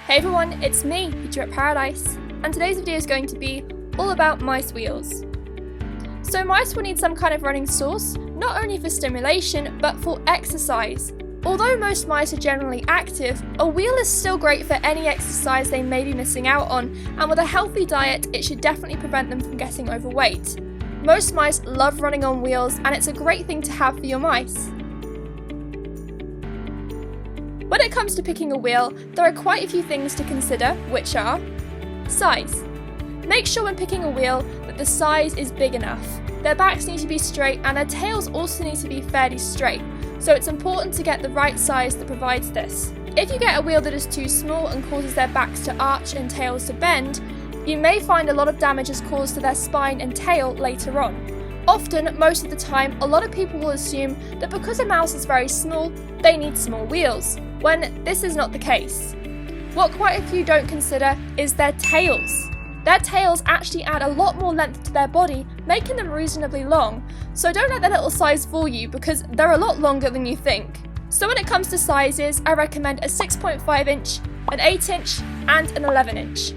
Hey everyone, it's me, Peter at Paradise, and today's video is going to be all about mice wheels. So mice will need some kind of running source, not only for stimulation, but for exercise. Although most mice are generally active, a wheel is still great for any exercise they may be missing out on, and with a healthy diet, it should definitely prevent them from getting overweight. Most mice love running on wheels, and it's a great thing to have for your mice. When it comes to picking a wheel, there are quite a few things to consider, which are size. Make sure when picking a wheel that the size is big enough. Their backs need to be straight and their tails also need to be fairly straight, so it's important to get the right size that provides this. If you get a wheel that is too small and causes their backs to arch and tails to bend, you may find a lot of damage is caused to their spine and tail later on. Often, most of the time, a lot of people will assume that because a mouse is very small, they need small wheels, when this is not the case. What quite a few don't consider is their tails. Their tails actually add a lot more length to their body, making them reasonably long, so don't let their little size fool you because they're a lot longer than you think. So when it comes to sizes, I recommend a 6.5 inch, an 8 inch, and an 11 inch.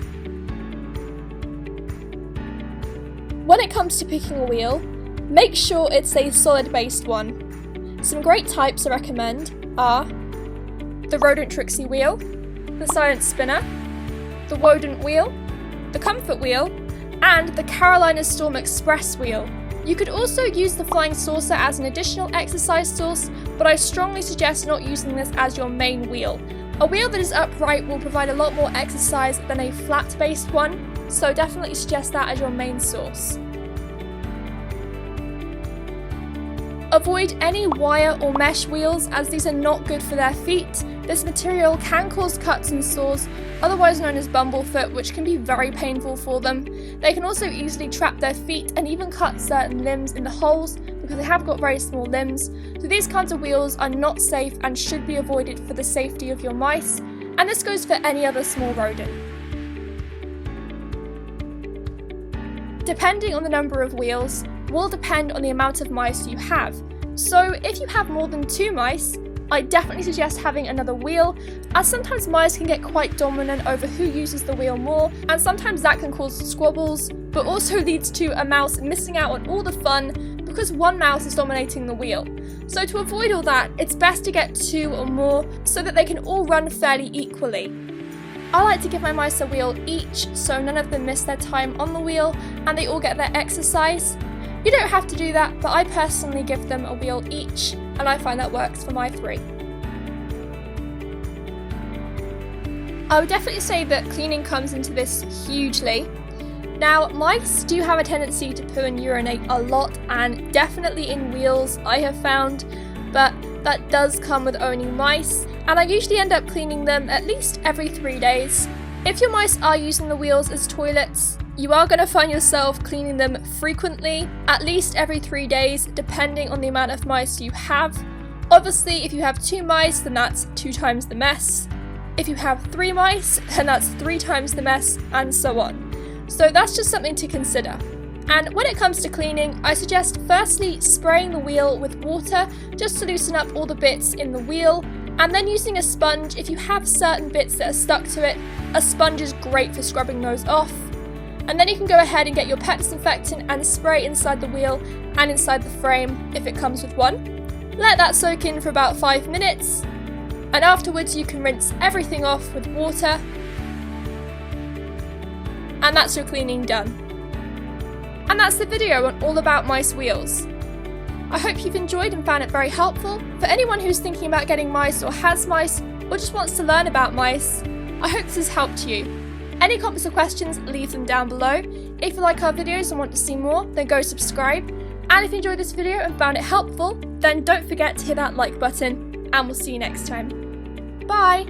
When it comes to picking a wheel, make sure it's a solid-based one. Some great types I recommend are the Rodent Trixie wheel, the Silent Spinner, the Wodent wheel, the Comfort wheel, and the Carolina Storm Express wheel. You could also use the Flying Saucer as an additional exercise source, but I strongly suggest not using this as your main wheel. A wheel that is upright will provide a lot more exercise than a flat-based one, so definitely suggest that as your main source. Avoid any wire or mesh wheels as these are not good for their feet. This material can cause cuts and sores, otherwise known as bumblefoot, which can be very painful for them. They can also easily trap their feet and even cut certain limbs in the holes because they have got very small limbs. So these kinds of wheels are not safe and should be avoided for the safety of your mice, and this goes for any other small rodent. Depending on the number of wheels will depend on the amount of mice you have. So if you have more than 2 mice, I definitely suggest having another wheel, as sometimes mice can get quite dominant over who uses the wheel more, and sometimes that can cause squabbles, but also leads to a mouse missing out on all the fun because one mouse is dominating the wheel. So to avoid all that, it's best to get 2 or more so that they can all run fairly equally. I like to give my mice a wheel each so none of them miss their time on the wheel and they all get their exercise. You don't have to do that, but I personally give them a wheel each, and I find that works for my 3. I would definitely say that cleaning comes into this hugely. Now, mice do have a tendency to poo and urinate a lot, and definitely in wheels I have found, but that does come with owning mice, and I usually end up cleaning them at least every 3 days. If your mice are using the wheels as toilets, you are going to find yourself cleaning them frequently, at least every 3 days, depending on the amount of mice you have. Obviously, if you have 2 mice, then that's 2 times the mess. If you have 3 mice, then that's 3 times the mess, and so on. So that's just something to consider. And when it comes to cleaning, I suggest firstly spraying the wheel with water just to loosen up all the bits in the wheel, and then using a sponge if you have certain bits that are stuck to it. A sponge is great for scrubbing those off. And then you can go ahead and get your pet disinfectant and spray inside the wheel and inside the frame if it comes with one. Let that soak in for about 5 minutes, and afterwards you can rinse everything off with water, and that's your cleaning done. And that's the video on all about mice wheels. I hope you've enjoyed and found it very helpful. For anyone who's thinking about getting mice or has mice or just wants to learn about mice, I hope this has helped you. Any comments or questions, leave them down below. If you like our videos and want to see more, then go subscribe. And if you enjoyed this video and found it helpful, then don't forget to hit that like button, and we'll see you next time. Bye!